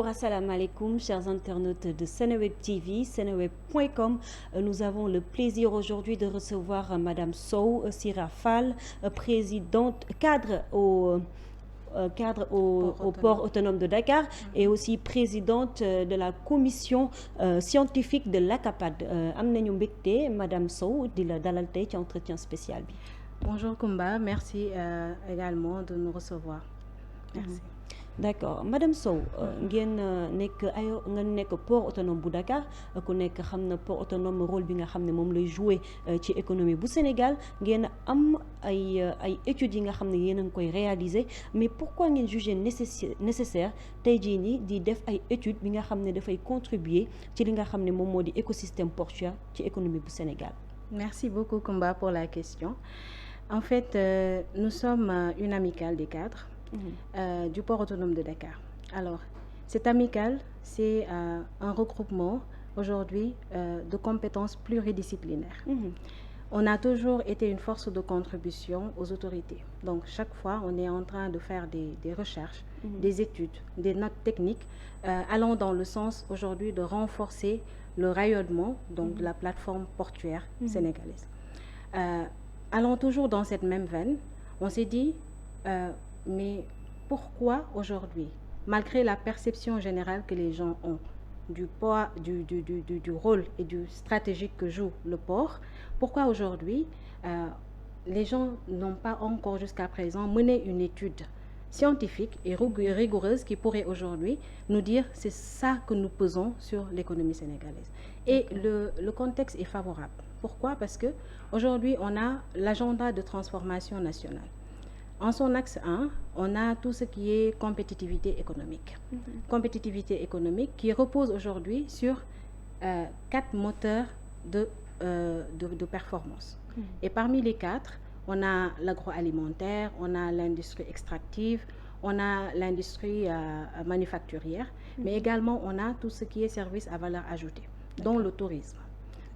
Bonjour, assalamu alaikum, chers internautes de Seneweb TV, seneweb.com. Nous avons le plaisir aujourd'hui de recevoir Madame Sow Sira Fall, présidente, cadre au port autonome de Dakar et aussi présidente de la commission scientifique de l'ACAPAD. Am nañu mbégte Madame Sow di la dalal tey ci entretien spécial bi. Bonjour Kumba, merci également de nous recevoir. Merci. D'accord Madame Sow ngeen nekk port autonome bu Dakar ku nekk xam na port autonome rôle bi nga xam ne moom lay jouer ci économie bu Sénégal ngeen am ay études yi nga xam ne yéen a ngi koy réaliser mais pourquoi ngeen juger nécessaire tey jii nii di def ay études bi nga xam ne dafay contribuer ci li nga xam ne moom moo di écosystème portuaire ci économie bu Sénégal. Merci beaucoup Kumba pour la question. En fait, nous sommes une amicale des cadres du port autonome de Dakar. Alors, cette amicale, c'est un regroupement aujourd'hui de compétences pluridisciplinaires. On a toujours été une force de contribution aux autorités. Donc, chaque fois, on est en train de faire des recherches, des études, des notes techniques, allant dans le sens aujourd'hui de renforcer le rayonnement donc, de la plateforme portuaire sénégalaise. Allant toujours dans cette même veine, on s'est dit, mais pourquoi aujourd'hui, malgré la perception générale que les gens ont du poids, du rôle et du stratégique que joue le port, pourquoi aujourd'hui les gens n'ont pas encore jusqu'à présent mené une étude scientifique et rigoureuse qui pourrait aujourd'hui nous dire c'est ça que nous pesons sur l'économie sénégalaise. Et le contexte est favorable. Pourquoi? Parce que aujourd'hui on a l'agenda de transformation nationale. En son axe 1, on a tout ce qui est compétitivité économique. Compétitivité économique qui repose aujourd'hui sur 4 moteurs de performance. Et parmi les 4, on a l'agroalimentaire, on a l'industrie extractive, on a l'industrie manufacturière, mais également on a tout ce qui est services à valeur ajoutée, dont le tourisme.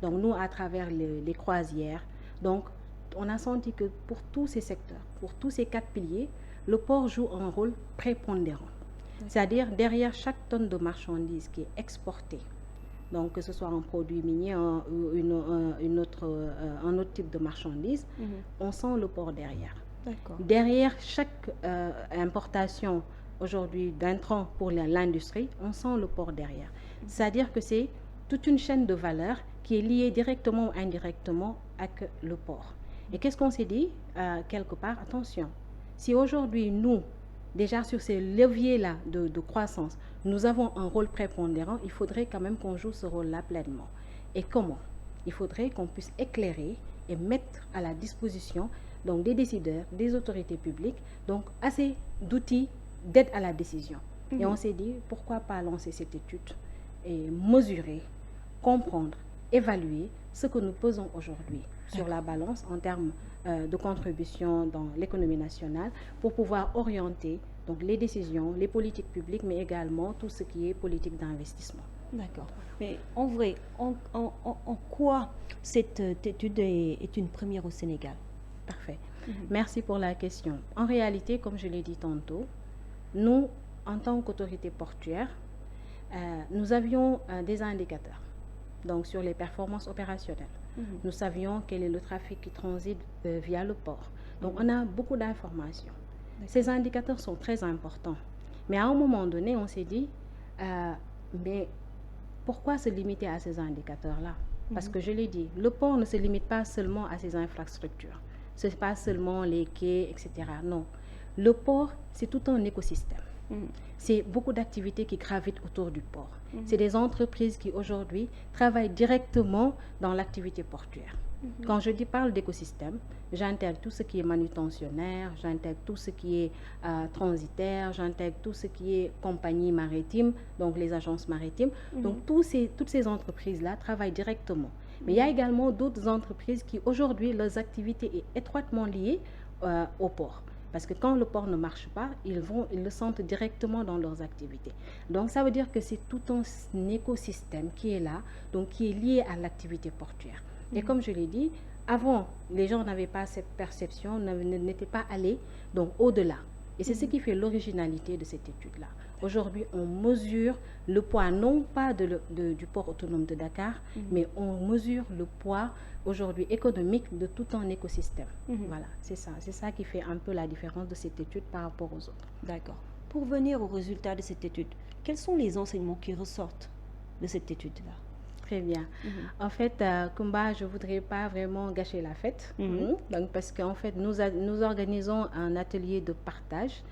Donc nous, à travers les croisières, donc on a senti que pour tous ces secteurs, pour tous ces 4 piliers, le port joue un rôle prépondérant. C'est-à-dire derrière chaque tonne de marchandises qui est exportée, donc que ce soit un produit minier ou un autre type de marchandise, on sent le port derrière. Derrière chaque importation aujourd'hui d'intrants pour l'industrie, on sent le port derrière. C'est-à-dire que c'est toute une chaîne de valeur qui est liée directement ou indirectement avec le port. Et qu'est-ce qu'on s'est dit quelque part? Attention, si aujourd'hui nous, déjà sur ces leviers-là de croissance, nous avons un rôle prépondérant, il faudrait quand même qu'on joue ce rôle-là pleinement. Et comment? Il faudrait qu'on puisse éclairer et mettre à la disposition donc, des décideurs, des autorités publiques, donc assez d'outils d'aide à la décision. Et on s'est dit, pourquoi pas lancer cette étude et mesurer, comprendre, évaluer ce que nous pesons aujourd'hui sur la balance en termes de contribution dans l'économie nationale pour pouvoir orienter donc, les décisions, les politiques publiques, mais également tout ce qui est politique d'investissement. D'accord. Mais en vrai, en quoi cette étude est une première au Sénégal? Parfait. Merci pour la question. En réalité, comme je l'ai dit tantôt, nous, en tant qu'autorité portuaire, nous avions des indicateurs donc sur les performances opérationnelles. Nous savions quel est le trafic qui transite via le port. Donc, on a beaucoup d'informations. Ces indicateurs sont très importants. Mais à un moment donné, on s'est dit, mais pourquoi se limiter à ces indicateurs-là? Parce que je l'ai dit, le port ne se limite pas seulement à ses infrastructures. Ce n'est pas seulement les quais, etc. Non. Le port, c'est tout un écosystème. C'est beaucoup d'activités qui gravitent autour du port. C'est des entreprises qui aujourd'hui travaillent directement dans l'activité portuaire. Quand je parle d'écosystème, j'intègre tout ce qui est manutentionnaire, j'intègre tout ce qui est transitaire, j'intègre tout ce qui est compagnie maritime, donc les agences maritimes. Donc toutes ces entreprises-là travaillent directement. Mais il y a également d'autres entreprises qui aujourd'hui, leurs activités est étroitement liées au port. Parce que quand le port ne marche pas, ils le sentent directement dans leurs activités. Donc ça veut dire que c'est tout un écosystème qui est là, donc qui est lié à l'activité portuaire. Et comme je l'ai dit, avant, les gens n'avaient pas cette perception, n'étaient pas allés donc au-delà. Et c'est ce qui fait l'originalité de cette étude-là. aujourd'hui on mesure le poids non pas du port autonome de Dakar, mais on mesure le poids aujourd'hui économique de tout un écosystème. Voilà, c'est ça qui fait un peu la différence de cette étude par rapport aux autres. D'accord. Pour venir aux résultats de cette étude, quels sont les enseignements qui ressortent de cette étude-là? Très bien. En fait, Kumba, je ne voudrais pas vraiment gâcher la fête. Donc, parce qu'en fait, nous organisons un atelier de partage,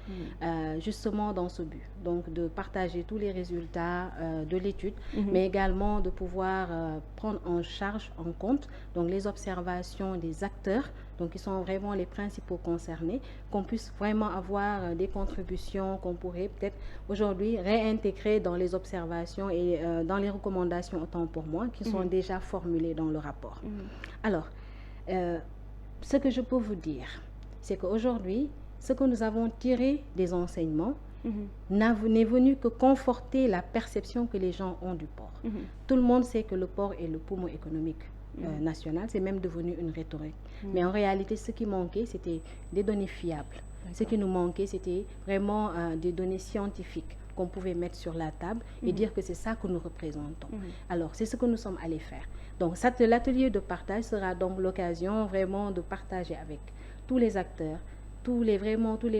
justement dans ce but. Donc, de partager tous les résultats de l'étude, mais également de pouvoir prendre en charge, en compte, donc les observations des acteurs, donc qui sont vraiment les principaux concernés, qu'on puisse vraiment avoir des contributions qu'on pourrait peut-être aujourd'hui réintégrer dans les observations et dans les recommandations, autant pour moi, qui sont déjà formulées dans le rapport. Alors, ce que je peux vous dire, c'est qu'aujourd'hui, ce que nous avons tiré des enseignements n'est venu que conforter la perception que les gens ont du port. Tout le monde sait que le port est le poumon économique national, c'est même devenu une rhétorique. Mais en réalité, ce qui manquait, c'était des données fiables. Ce qui nous manquait, c'était vraiment des données scientifiques qu'on pouvait mettre sur la table et dire que c'est ça que nous représentons. Alors, c'est ce que nous sommes allés faire. Donc, l'atelier de partage sera donc l'occasion vraiment de partager avec tous les acteurs, tous les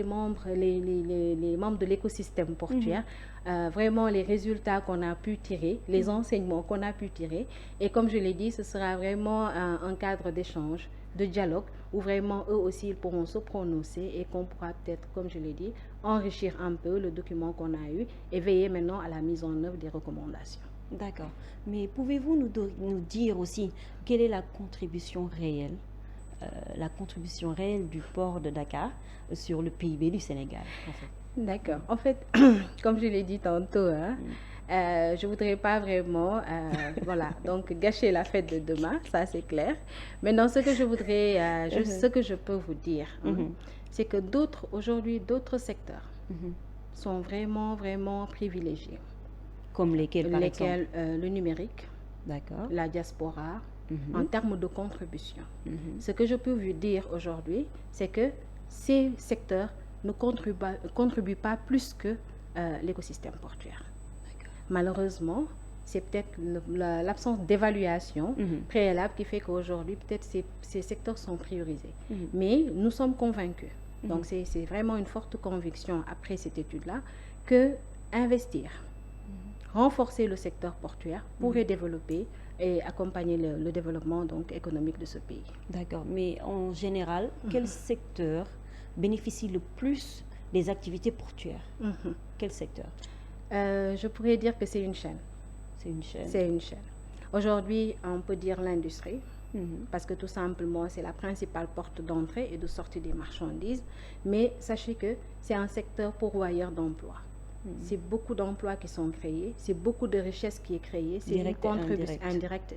membres, les membres de l'écosystème portuaire, vraiment les résultats qu'on a pu tirer, les enseignements qu'on a pu tirer. Et comme je l'ai dit, ce sera vraiment un cadre d'échange, de dialogue, où vraiment eux aussi ils pourront se prononcer et qu'on pourra peut-être, comme je l'ai dit, enrichir un peu le document qu'on a eu et veiller maintenant à la mise en œuvre des recommandations. D'accord. Mais pouvez-vous nous dire aussi quelle est la contribution réelle du port de Dakar sur le PIB du Sénégal, en fait? D'accord. En fait, comme je l'ai dit tantôt, je ne voudrais pas vraiment voilà, donc gâcher la fête de demain, ça c'est clair. Maintenant, ce que je voudrais, ce que je peux vous dire, c'est que aujourd'hui, d'autres secteurs sont vraiment, vraiment privilégiés. Comme lesquels, par exemple? Le numérique, la diaspora, en termes de contribution. Ce que je peux vous dire aujourd'hui, c'est que ces secteurs ne contribuent pas plus que l'écosystème portuaire. Malheureusement, c'est peut-être l'absence d'évaluation préalable qui fait qu'aujourd'hui, peut-être ces secteurs sont priorisés. Mais nous sommes convaincus, donc c'est vraiment une forte conviction après cette étude-là, que investir, renforcer le secteur portuaire pourrait développer et accompagner le développement donc, économique de ce pays. D'accord, mais en général, quel secteur bénéficie le plus des activités portuaires? Quel secteur? Je pourrais dire que c'est une chaîne. C'est une chaîne. C'est une chaîne. Aujourd'hui, on peut dire l'industrie, parce que tout simplement, c'est la principale porte d'entrée et de sortie des marchandises. Mais sachez que c'est un secteur pourvoyeur d'emplois. C'est beaucoup d'emplois qui sont créés, c'est beaucoup de richesses qui est créée, c'est une contribution directe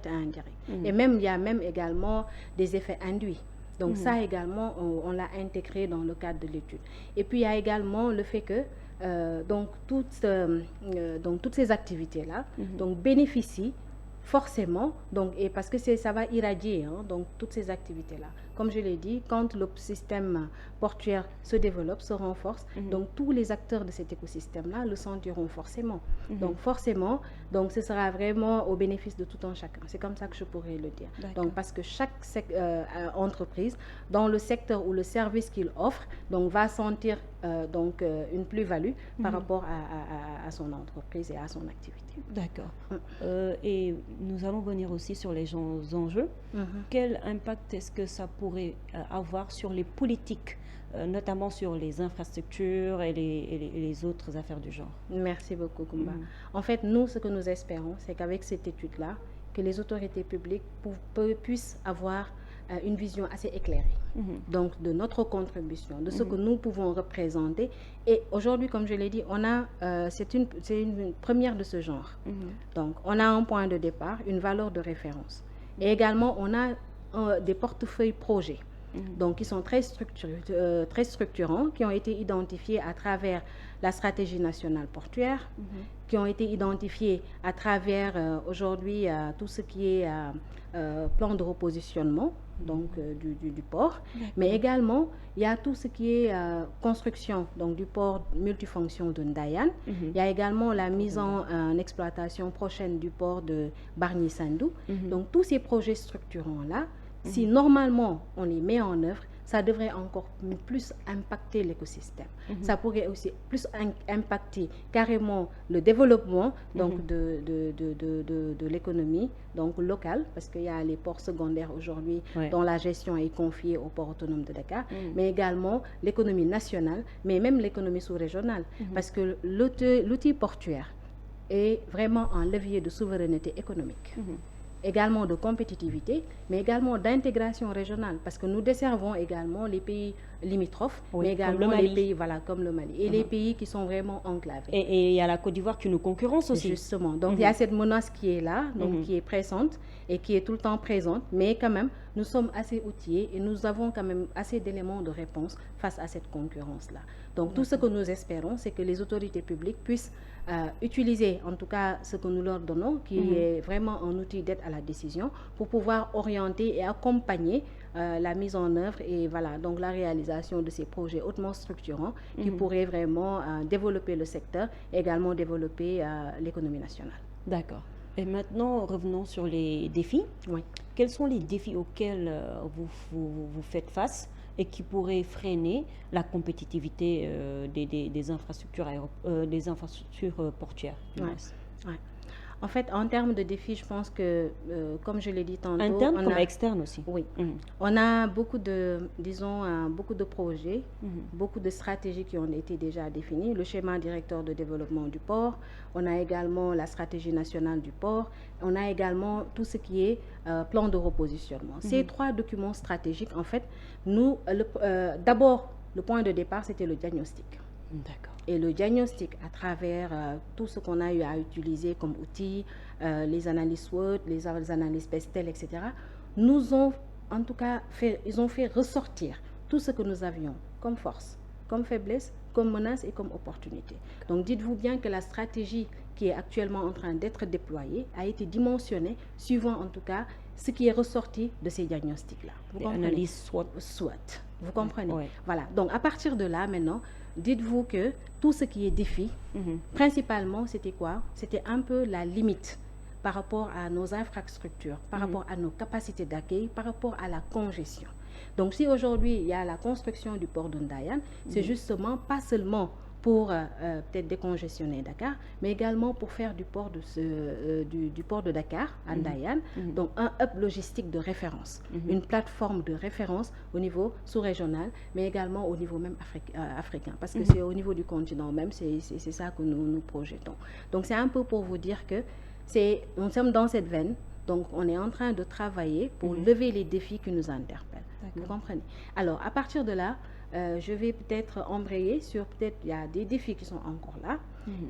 et indirecte. Et même, il y a même également des effets induits. Donc ça également, on l'a intégré dans le cadre de l'étude. Et puis, il y a également le fait que donc toutes ces activités-là bénéficient forcément, donc, et parce que ça va irradier donc, toutes ces activités-là. Comme je l'ai dit, quand le système portuaire se développe, se renforce, donc tous les acteurs de cet écosystème-là le sentiront forcément. Donc forcément, donc, ce sera vraiment au bénéfice de tout un chacun. C'est comme ça que je pourrais le dire. Donc, parce que chaque entreprise, dans le secteur ou le service qu'il offre, donc, va sentir donc, une plus-value par rapport à son entreprise et à son activité. D'accord. Et nous allons venir aussi sur les enjeux. Quel impact est-ce que ça pourrait avoir sur les politiques, notamment sur les infrastructures et les autres affaires du genre? Merci beaucoup, Kumba. En fait, nous, ce que nous espérons, c'est qu'avec cette étude-là, que les autorités publiques puissent avoir une vision assez éclairée donc de notre contribution, de ce que nous pouvons représenter. Et aujourd'hui, comme je l'ai dit, c'est une première de ce genre. Donc, on a un point de départ, une valeur de référence. Et également, on a des portefeuilles projets, donc qui sont très structurants, qui ont été identifiés à travers la stratégie nationale portuaire, qui ont été identifiés à travers aujourd'hui tout ce qui est plan de repositionnement donc du port, mais également il y a tout ce qui est construction donc du port multifonction de Ndayane. Il y a également la mise en exploitation prochaine du port de Bargny-Sendou. Donc tous ces projets structurants là, si normalement on les met en œuvre, ça devrait encore plus impacter l'écosystème. Ça pourrait aussi plus impacter carrément le développement donc de l'économie donc locale, parce qu'il y a les ports secondaires aujourd'hui dont la gestion est confiée au port autonome de Dakar, mais également l'économie nationale, mais même l'économie sous-régionale, parce que l'outil portuaire est vraiment un levier de souveraineté économique. Également de compétitivité, mais également d'intégration régionale, parce que nous desservons également les pays limitrophes, mais également les pays comme le Mali, et les pays qui sont vraiment enclavés. Et il y a la Côte d'Ivoire qui nous concurrence aussi. Justement, donc il y a cette menace qui est là, donc qui est pressante et qui est tout le temps présente, mais quand même, nous sommes assez outillés et nous avons quand même assez d'éléments de réponse face à cette concurrence-là. Donc tout ce que nous espérons, c'est que les autorités publiques puissent utiliser en tout cas ce que nous leur donnons, qui est vraiment un outil d'aide à la décision, pour pouvoir orienter et accompagner la mise en œuvre et donc la réalisation de ces projets hautement structurants qui pourraient vraiment développer le secteur et également développer l'économie nationale. D'accord. Et maintenant, revenons sur les défis. Oui. Quels sont les défis auxquels vous faites face et qui pourraient freiner la compétitivité des infrastructures, des infrastructures portuaires? En fait, en termes de défis, je pense que, comme je l'ai dit tantôt... Interne comme externe aussi. Oui. On a beaucoup de projets, beaucoup de stratégies qui ont été déjà définies. Le schéma directeur de développement du port, on a également la stratégie nationale du port, on a également tout ce qui est plan de repositionnement. Ces 3 documents stratégiques, en fait, d'abord, le point de départ, c'était le diagnostic. D'accord. Et le diagnostic, à travers tout ce qu'on a eu à utiliser comme outils, les analyses SWOT, les analyses PESTEL, etc., nous ont en tout cas ils ont fait ressortir tout ce que nous avions comme force, comme faiblesse, comme menace et comme opportunité. Donc dites-vous bien que la stratégie qui est actuellement en train d'être déployée a été dimensionnée suivant en tout cas ce qui est ressorti de ces diagnostics-là. Vous comprenez? Analyse SWOT. Vous comprenez? Voilà. Donc à partir de là maintenant, dites-vous que tout ce qui est défi, principalement, c'était quoi? C'était un peu la limite par rapport à nos infrastructures, par rapport à nos capacités d'accueil, par rapport à la congestion. Donc, si aujourd'hui, il y a la construction du port de Ndayane, c'est justement pas seulement pour peut-être décongestionner Dakar, mais également pour faire du port de Dakar à Ndayane, donc un hub logistique de référence, une plateforme de référence au niveau sous-régional, mais également au niveau même africain, parce que c'est au niveau du continent même, c'est ça que nous projetons. Donc c'est un peu pour vous dire que nous sommes dans cette veine, donc on est en train de travailler pour lever les défis qui nous interpellent. Vous comprenez? Alors à partir de là, je vais peut-être embrayer sur il y a des défis qui sont encore là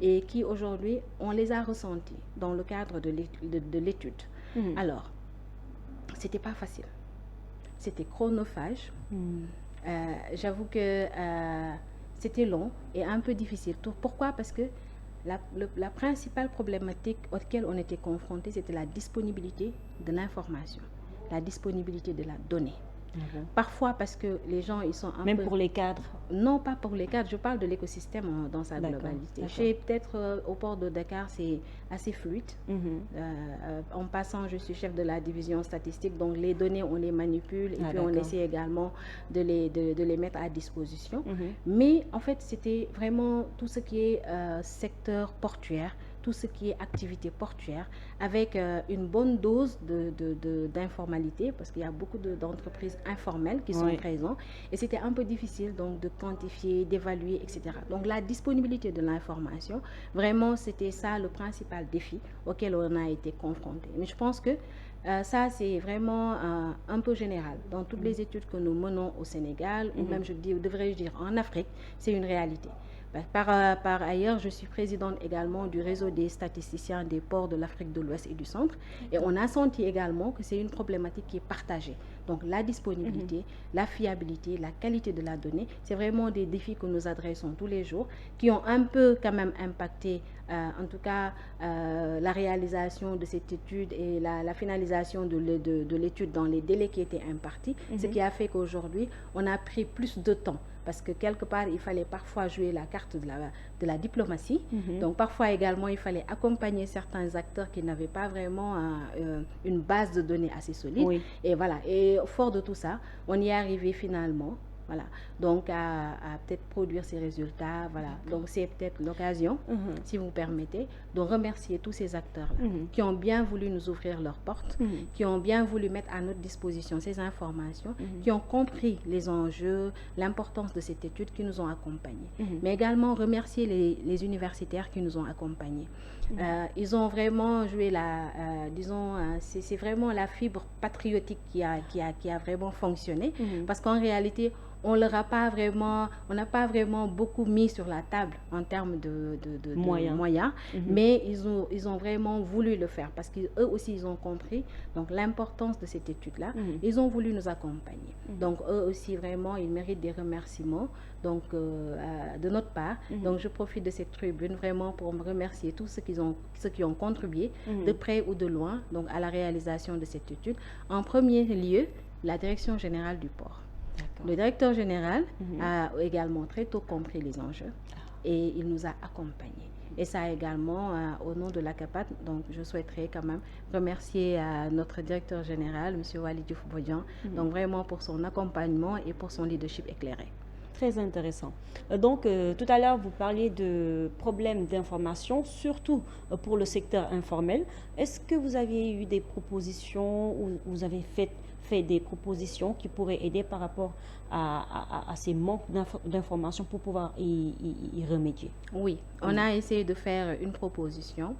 et qui aujourd'hui on les a ressentis dans le cadre de l'étude. Alors, c'était pas facile, c'était chronophage. J'avoue que c'était long et un peu difficile. Pourquoi? Parce que la principale problématique auquel on était confronté, c'était la disponibilité de l'information, la disponibilité de la donnée. Parfois parce que les gens ils sont même pour les cadres. Non, pas pour les cadres, je parle de l'écosystème dans sa globalité. Peut-être au port de Dakar c'est assez fluide. En passant, je suis chef de la division statistique, donc les données on les manipule et puis on essaie également de les mettre à disposition. Mais en fait c'était vraiment tout ce qui est secteur portuaire, tout ce qui est activité portuaire, avec une bonne dose d'informalité, parce qu'il y a beaucoup d'entreprises informelles qui sont présentes, et c'était un peu difficile donc de quantifier, d'évaluer, etc. Donc la disponibilité de l'information, vraiment c'était ça le principal défi auquel on a été confronté. Mais je pense que ça c'est vraiment un peu général. Dans toutes les études que nous menons au Sénégal, ou même devrais-je dire en Afrique, c'est une réalité. Par ailleurs, je suis présidente également du réseau des statisticiens des ports de l'Afrique de l'Ouest et du Centre. Et on a senti également que c'est une problématique qui est partagée. Donc la disponibilité, la fiabilité, la qualité de la donnée, c'est vraiment des défis que nous adressons tous les jours, qui ont un peu quand même impacté en tout cas la réalisation de cette étude et la finalisation de l'étude dans les délais qui étaient impartis, ce qui a fait qu'aujourd'hui, on a pris plus de temps. Parce que quelque part, il fallait parfois jouer la carte de la diplomatie. Donc parfois également, il fallait accompagner certains acteurs qui n'avaient pas vraiment une base de données assez solide. Oui. Et voilà, et fort de tout ça, on y est arrivé finalement. Voilà, donc à peut-être produire ces résultats. Voilà, donc c'est peut-être l'occasion, si vous permettez, de remercier tous ces acteurs-là qui ont bien voulu nous ouvrir leurs portes, qui ont bien voulu mettre à notre disposition ces informations, qui ont compris les enjeux, l'importance de cette étude, qui nous ont accompagnés. Mais également remercier les universitaires qui nous ont accompagnés. Ils ont vraiment joué c'est vraiment la fibre patriotique qui a vraiment fonctionné, parce qu'en réalité, on n'a pas vraiment beaucoup mis sur la table en termes de moyens, mais ils ont vraiment voulu le faire parce qu'eux aussi ils ont compris donc l'importance de cette étude-là. Ils ont voulu nous accompagner. Donc eux aussi vraiment ils méritent des remerciements donc de notre part. Donc je profite de cette tribune vraiment pour me remercier tous ceux qui ont contribué de près ou de loin donc à la réalisation de cette étude. En premier lieu, la Direction générale du port. Le directeur général a également très tôt compris les enjeux et il nous a accompagnés. Et ça également, au nom de l'ACAPAT, donc je souhaiterais quand même remercier notre directeur général, M. Waly Diouf Bodian, donc vraiment pour son accompagnement et pour son leadership éclairé. Très intéressant. Donc, tout à l'heure, vous parliez de problèmes d'information, surtout pour le secteur informel. Est-ce que vous avez eu des propositions ou vous avez fait des propositions qui pourraient aider par rapport à ces manques d'informations pour pouvoir y remédier? Oui, on a essayé de faire une proposition.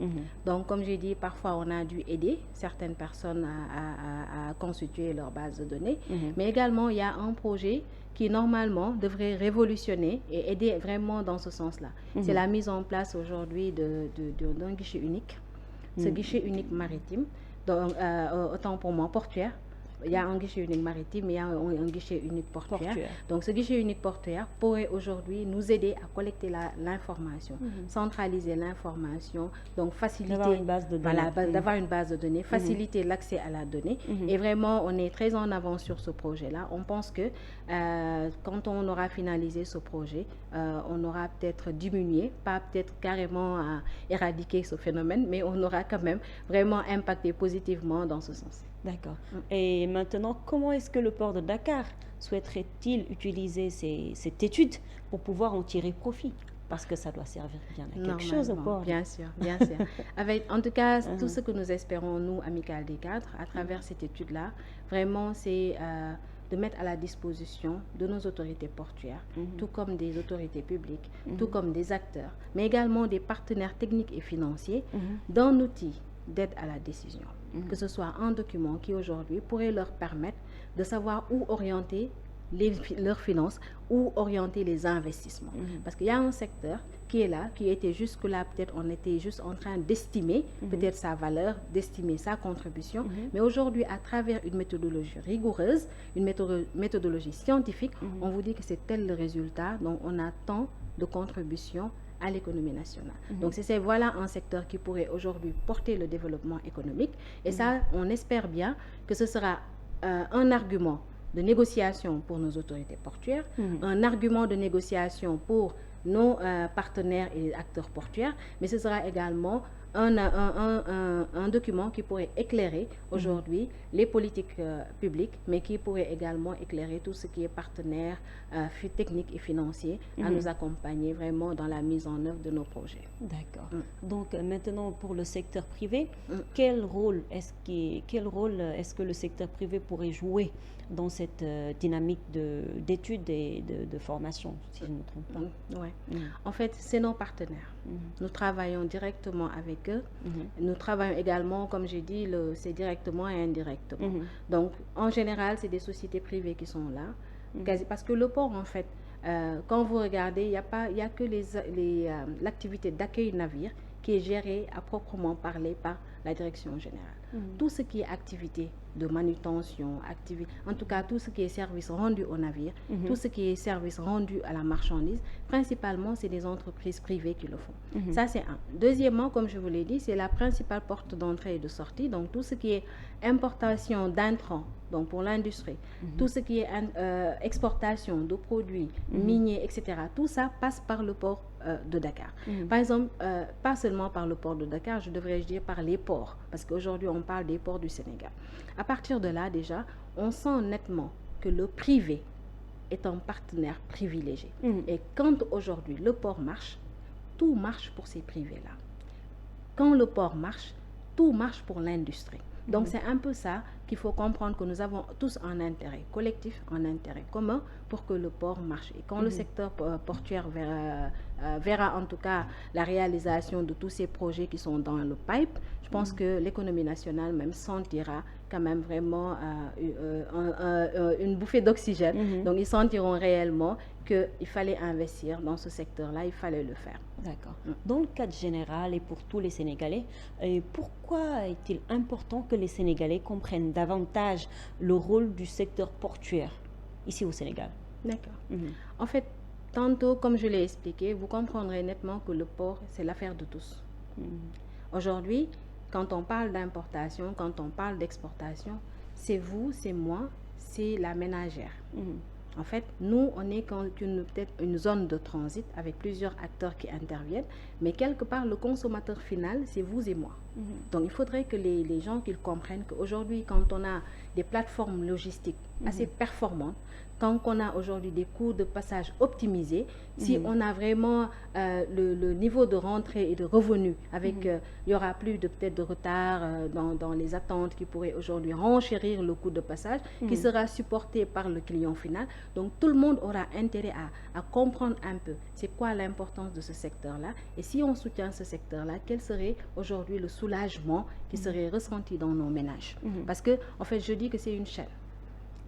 Donc, comme j'ai dit, parfois on a dû aider certaines personnes à constituer leur base de données, mais également il y a un projet qui normalement devrait révolutionner et aider vraiment dans ce sens-là. C'est la mise en place aujourd'hui d'un guichet unique, ce guichet unique maritime, donc, autant pour moi portuaire. Il y a un guichet unique maritime, il y a un guichet unique portuaire. Donc ce guichet unique portuaire pourrait aujourd'hui nous aider à collecter l'information, centraliser l'information, donc faciliter d'avoir une base de données, d'avoir une base de données, faciliter l'accès à la donnée. Et vraiment, on est très en avance sur ce projet-là. On pense que quand on aura finalisé ce projet, on aura peut-être diminué, pas peut-être carrément éradiqué ce phénomène, mais on aura quand même vraiment impacté positivement dans ce sens. D'accord. Et maintenant, comment est-ce que le port de Dakar souhaiterait-il utiliser cette étude pour pouvoir en tirer profit? Parce que ça doit servir bien à quelque chose au port. Bien sûr, bien sûr. Avec, en tout cas, tout ce que nous espérons, nous, Amicale des cadres, à travers cette étude-là, vraiment, c'est de mettre à la disposition de nos autorités portuaires, tout comme des autorités publiques, tout comme des acteurs, mais également des partenaires techniques et financiers, d'un outil d'aide à la décision. Que ce soit un document qui aujourd'hui pourrait leur permettre de savoir où orienter leurs finances, où orienter les investissements. Parce qu'il y a un secteur qui est là, qui était jusque-là, peut-être on était juste en train d'estimer peut-être sa valeur, d'estimer sa contribution, mais aujourd'hui, à travers une méthodologie rigoureuse, une méthodologie scientifique, on vous dit que c'est tel le résultat, donc on a tant de contributions à l'économie nationale. Donc c'est voilà un secteur qui pourrait aujourd'hui porter le développement économique et ça, on espère bien que ce sera un argument de négociation pour nos autorités portuaires, un argument de négociation pour nos partenaires et acteurs portuaires, mais ce sera également un document qui pourrait éclairer aujourd'hui les politiques publiques, mais qui pourrait également éclairer tout ce qui est partenaires techniques et financiers à nous accompagner vraiment dans la mise en œuvre de nos projets. D'accord. Donc maintenant pour le secteur privé, quel rôle est-ce que le secteur privé pourrait jouer dans cette dynamique d'études et de formation, si je ne me trompe pas? Ouais. En fait, c'est nos partenaires. Nous travaillons directement avec eux. Nous travaillons également, comme j'ai dit, c'est directement et indirectement. Donc, en général, c'est des sociétés privées qui sont là. Parce que le port, en fait, quand vous regardez, il n'y a que l'activité d'accueil navire qui est géré à proprement parler par la direction générale. Tout ce qui est activité de manutention, en tout cas tout ce qui est service rendu au navire, tout ce qui est service rendu à la marchandise, principalement c'est des entreprises privées qui le font. Ça c'est un. Deuxièmement, comme je vous l'ai dit, c'est la principale porte d'entrée et de sortie, donc tout ce qui est importation d'intrants, donc pour l'industrie, tout ce qui est exportation de produits miniers, etc., tout ça passe par le port de Dakar. Par exemple, pas seulement par le port de Dakar, je devrais dire par les ports, parce qu'aujourd'hui on parle des ports du Sénégal. À partir de là, déjà, on sent nettement que le privé est un partenaire privilégié. Et quand aujourd'hui le port marche, tout marche pour ces privés-là. Quand le port marche, tout marche pour l'industrie. Donc c'est un peu ça qu'il faut comprendre, que nous avons tous un intérêt collectif, un intérêt commun pour que le port marche. Et quand le secteur portuaire verra en tout cas la réalisation de tous ces projets qui sont dans le pipe, je pense que l'économie nationale même sentira quand même vraiment une bouffée d'oxygène. Donc ils sentiront réellement qu'il fallait investir dans ce secteur-là, il fallait le faire. D'accord. Dans le cadre général et pour tous les Sénégalais, pourquoi est-il important que les Sénégalais comprennent davantage le rôle du secteur portuaire ici au Sénégal? D'accord. En fait, tantôt, comme je l'ai expliqué, vous comprendrez nettement que le port, c'est l'affaire de tous. Aujourd'hui, quand on parle d'importation, quand on parle d'exportation, c'est vous, c'est moi, c'est la ménagère. En fait, nous, on est peut-être une zone de transit avec plusieurs acteurs qui interviennent, mais quelque part, le consommateur final, c'est vous et moi. Donc, il faudrait que les gens qu'ils comprennent qu'aujourd'hui, quand on a des plateformes logistiques assez performantes, quand on a aujourd'hui des coûts de passage optimisés, si on a vraiment le niveau de rentrée et de revenus, avec il n'y aura plus peut-être de retard dans les attentes qui pourraient aujourd'hui renchérir le coût de passage, qui sera supporté par le client final. Donc tout le monde aura intérêt à comprendre un peu c'est quoi l'importance de ce secteur-là, et si on soutient ce secteur-là, quel serait aujourd'hui le soulagement qui serait ressenti dans nos ménages. Parce que en fait, je dis que c'est une chaîne.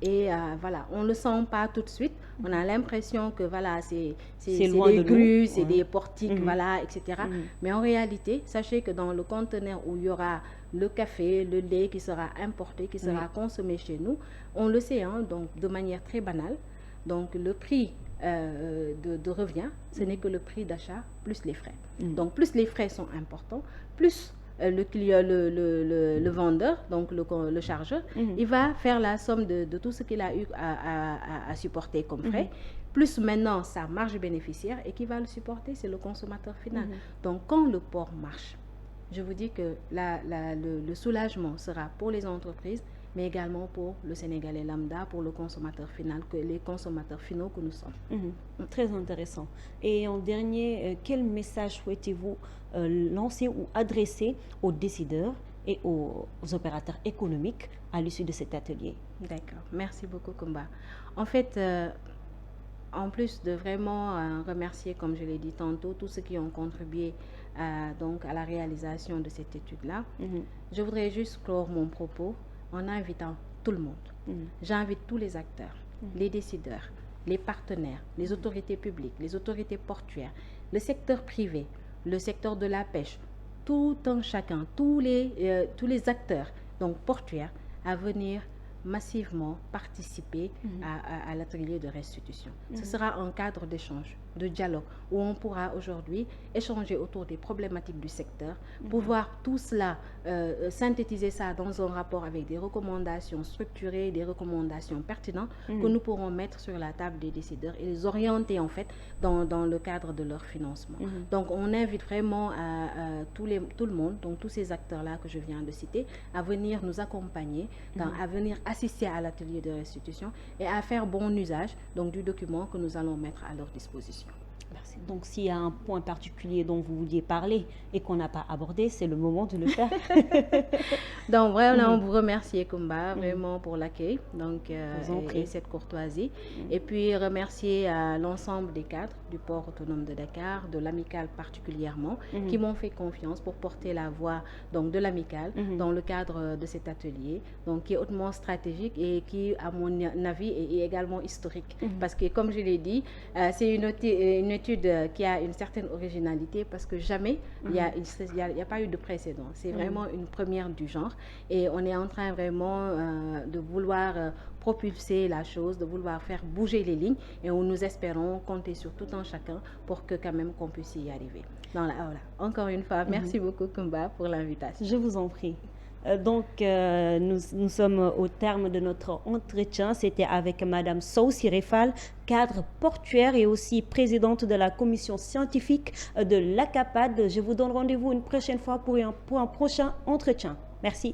Et voilà, on ne le sent pas tout de suite. On a l'impression que voilà, c'est des grues, c'est des portiques, voilà, etc. Mais en réalité, sachez que dans le conteneur où il y aura le café, le lait qui sera importé, qui sera consommé chez nous, on le sait, hein, donc de manière très banale. Donc le prix de revient, ce n'est que le prix d'achat plus les frais. Donc plus les frais sont importants, plus le vendeur, donc le chargeur, il va faire la somme de tout ce qu'il a eu à supporter comme frais, plus maintenant sa marge bénéficiaire, et qui va le supporter, c'est le consommateur final. Donc quand le port marche, je vous dis que le soulagement sera pour les entreprises, mais également pour le Sénégalais lambda, pour le consommateur final, les consommateurs finaux que nous sommes. Très intéressant. Et en dernier, quel message souhaitez-vous lancer ou adresser aux décideurs et aux opérateurs économiques à l'issue de cet atelier? D'accord. Merci beaucoup, Kumba. En fait, en plus de vraiment remercier, comme je l'ai dit tantôt, tous ceux qui ont contribué donc à la réalisation de cette étude-là, je voudrais juste clore mon propos en invitant tout le monde. J'invite tous les acteurs, les décideurs, les partenaires, les autorités publiques, les autorités portuaires, le secteur privé, le secteur de la pêche, tout un chacun, tous les acteurs donc portuaires, à venir massivement participer à l'atelier de restitution. Ce sera un cadre d'échange, de dialogue, où on pourra aujourd'hui échanger autour des problématiques du secteur, pouvoir tout cela synthétiser ça dans un rapport avec des recommandations structurées, des recommandations pertinentes que nous pourrons mettre sur la table des décideurs et les orienter en fait dans le cadre de leur financement. Donc on invite vraiment tout le monde, donc tous ces acteurs-là que je viens de citer, à venir nous accompagner, à venir assister à l'atelier de restitution et à faire bon usage donc du document que nous allons mettre à leur disposition. Merci. Donc s'il y a un point particulier dont vous vouliez parler et qu'on n'a pas abordé, c'est le moment de le faire. Donc vraiment, vous remercier Kumba vraiment pour l'accueil et cette courtoisie. Et puis remercier l'ensemble des cadres du port autonome de Dakar, de l'amicale particulièrement, qui m'ont fait confiance pour porter la voix donc de l'amicale dans le cadre de cet atelier, donc qui est hautement stratégique et qui, à mon avis, est également historique. Parce que comme je l'ai dit, c'est une étude qui a une certaine originalité parce que jamais il y a pas eu de précédent. C'est vraiment une première du genre et on est en train vraiment de vouloir propulser la chose, de vouloir faire bouger les lignes et nous espérons compter sur tout un chacun pour que quand même qu'on puisse y arriver. Voilà. Encore une fois, merci beaucoup Kumba pour l'invitation. Je vous en prie. Donc, nous sommes au terme de notre entretien. C'était avec Madame Sow Siré Fall, cadre portuaire et aussi présidente de la commission scientifique de l'ACAPAD. Je vous donne rendez-vous une prochaine fois pour un prochain entretien. Merci.